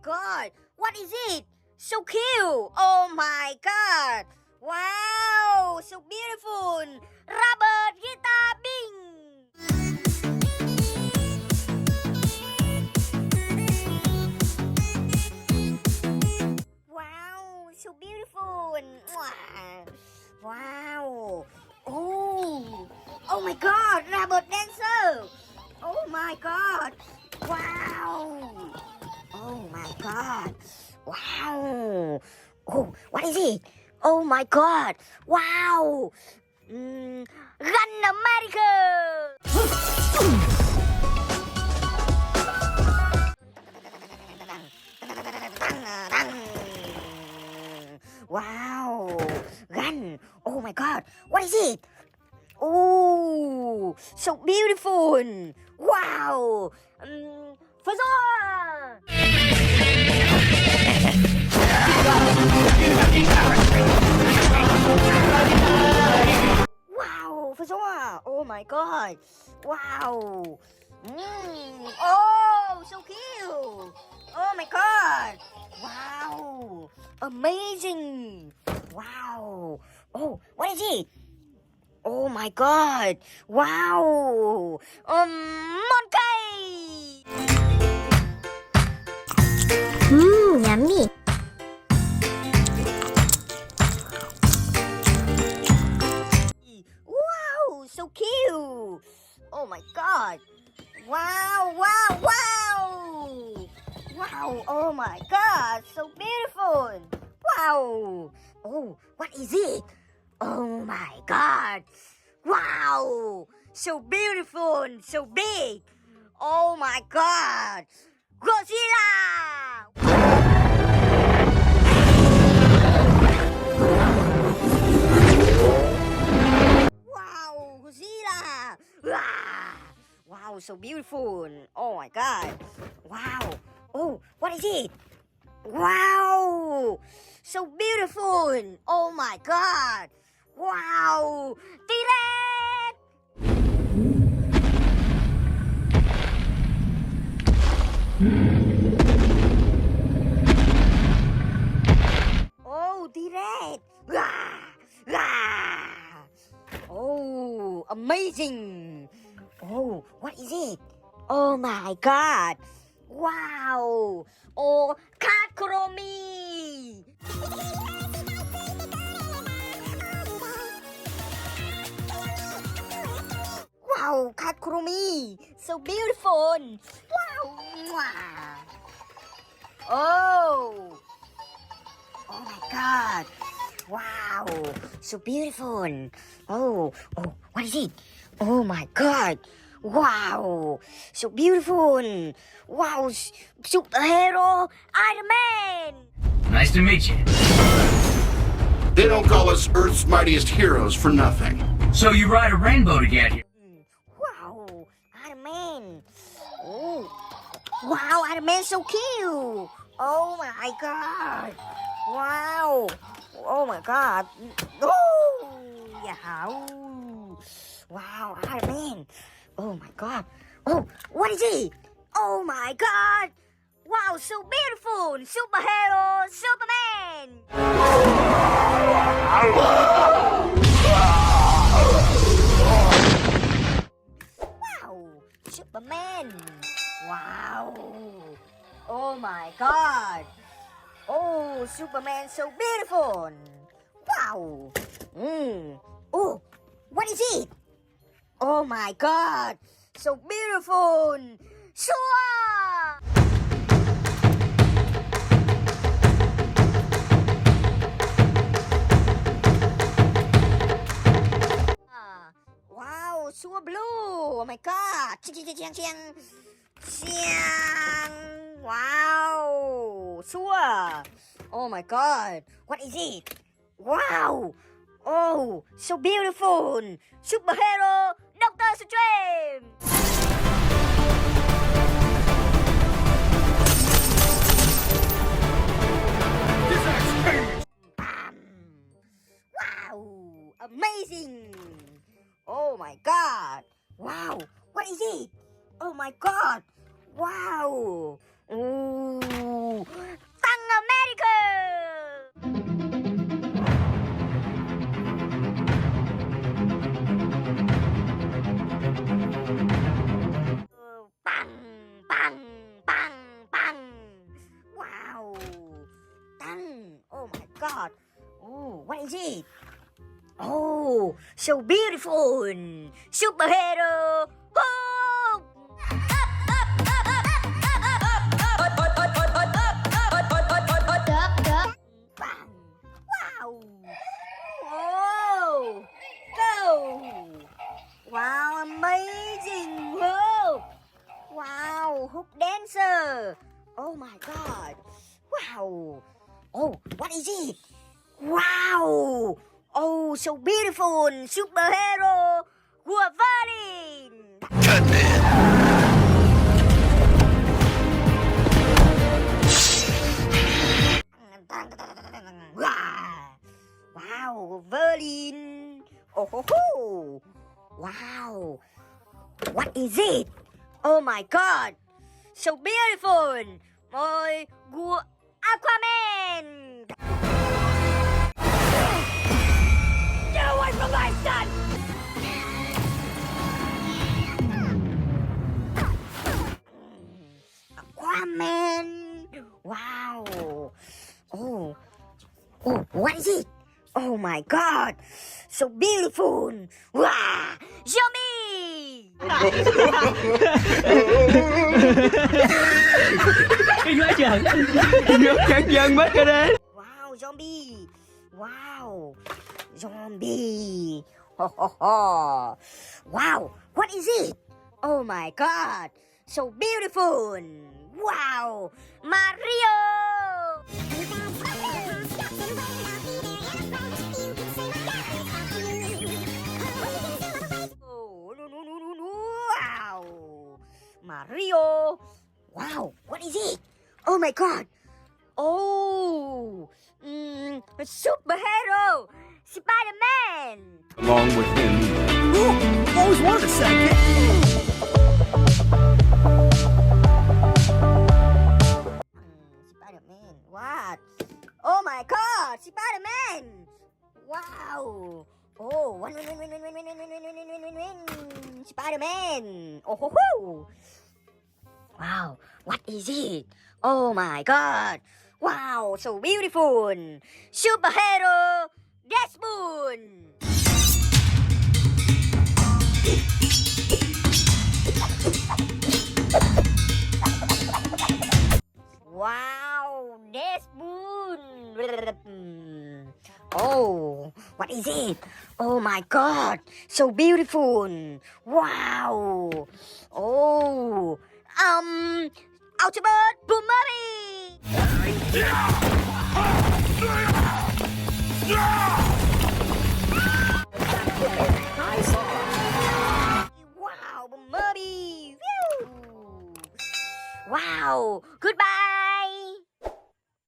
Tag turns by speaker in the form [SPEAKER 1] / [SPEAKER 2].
[SPEAKER 1] god, what is it? So cute! Oh my god! Wow, so beautiful! Robert Guitar Bing! Wow, so beautiful! Mwah. Wow! Oh my god, Robert Dancer! Oh my god! Wow! Oh my god! Wow! Oh, what is it? Oh my god! Wow! Gun America! Wow! Gun! Oh my god! What is it? Oh, so beautiful! Wow! Fazor! Wow, Fazor! Oh my god! Wow! Oh, so cute! Oh my god! Wow! Amazing! Wow! Oh, what is it? Oh my god! Wow! Monkey!
[SPEAKER 2] Yummy.
[SPEAKER 1] Wow! So cute! Oh my god! Wow! Wow! Wow! Wow! Oh my god! So beautiful! Wow! Oh, what is it? Oh my god! Wow! So beautiful! So big! Oh my god! Godzilla! Wow! Godzilla! Wow! So beautiful! Oh my god! Wow! Oh, what is it? Wow! So beautiful! Oh my god! Wow! T-Rex! Oh, T-Rex! Oh, amazing! Oh, what is it? Oh my god! Wow! Oh, cat Kuromi! Wow, cat Kuromi! So beautiful! Wow! Mwah. Oh! Oh my god! Wow! So beautiful! Oh, what is it? Oh my god! Wow! So beautiful! Wow! Superhero Iron Man!
[SPEAKER 3] Nice to meet you.
[SPEAKER 4] They don't call us Earth's mightiest heroes for nothing.
[SPEAKER 3] So you ride a rainbow to get here?
[SPEAKER 1] Wow! Iron Man! Oh! Wow! Iron Man so cute! Oh my god! Wow! Oh my god! Oh! Yeah! Wow! Iron Man! Oh my god! Oh! What is it? Oh my god! Wow! So beautiful! Superhero Superman! Wow! Superman! Wow! Oh my god! Oh, Superman so beautiful! Wow! Oh, what is it? Oh my god! So beautiful! Shua! Wow, Shua blue! Oh my god! Chiang, chiang, chiang! Wow! Shua! Oh my god! What is it? Wow! Oh, so beautiful! Superhero Doctor Strange! Bam! Wow! Amazing! Oh my god! Wow! What is it? Oh my god! Wow! Ooh! Tăng America. Bang, bang, bang, bang. Wow. Tăng. Oh my God. Oh, what is it? Oh, so beautiful. Superhero. Hope. Bang. Wow. Oh. Go. Wow, amazing. Whoa. Wow, hook dancer. Oh my God. Wow. Oh, what is it? Wow. Oh, so beautiful. Superhero. Wolverine. Wow, Wolverine. Oh ho ho. Wow. What is it? Oh my God. So beautiful. My Aquaman. Get away from my son. Aquaman. Wow. Oh. Oh, what is it? Oh my God. So beautiful. Wow. Yummy.
[SPEAKER 5] Kinh quá trời. Nước các dân mất cái đấy.
[SPEAKER 1] Wow, zombie. Wow. Zombie. Ho ho ho. Wow, what is it? Oh my God. So beautiful. Wow. Mario. Oh, wow. Mario. Wow, what is it? Oh my God. Oh, superhero. Spider-Man.
[SPEAKER 4] Along with him,
[SPEAKER 5] Always wanted a sidekick.
[SPEAKER 1] Spider-Man. What? Oh my God, Spider-Man. Wow. Oh, win. Spider-Man. Oh ho ho. Wow, what is it? Oh my God. Wow, so beautiful. Superhero Desmond. Wow, Desmond. Oh, what is it? Oh my God, so beautiful. Wow. Oh, Ultimate Boomerang. Wow, Boomerang. Wow. Goodbye.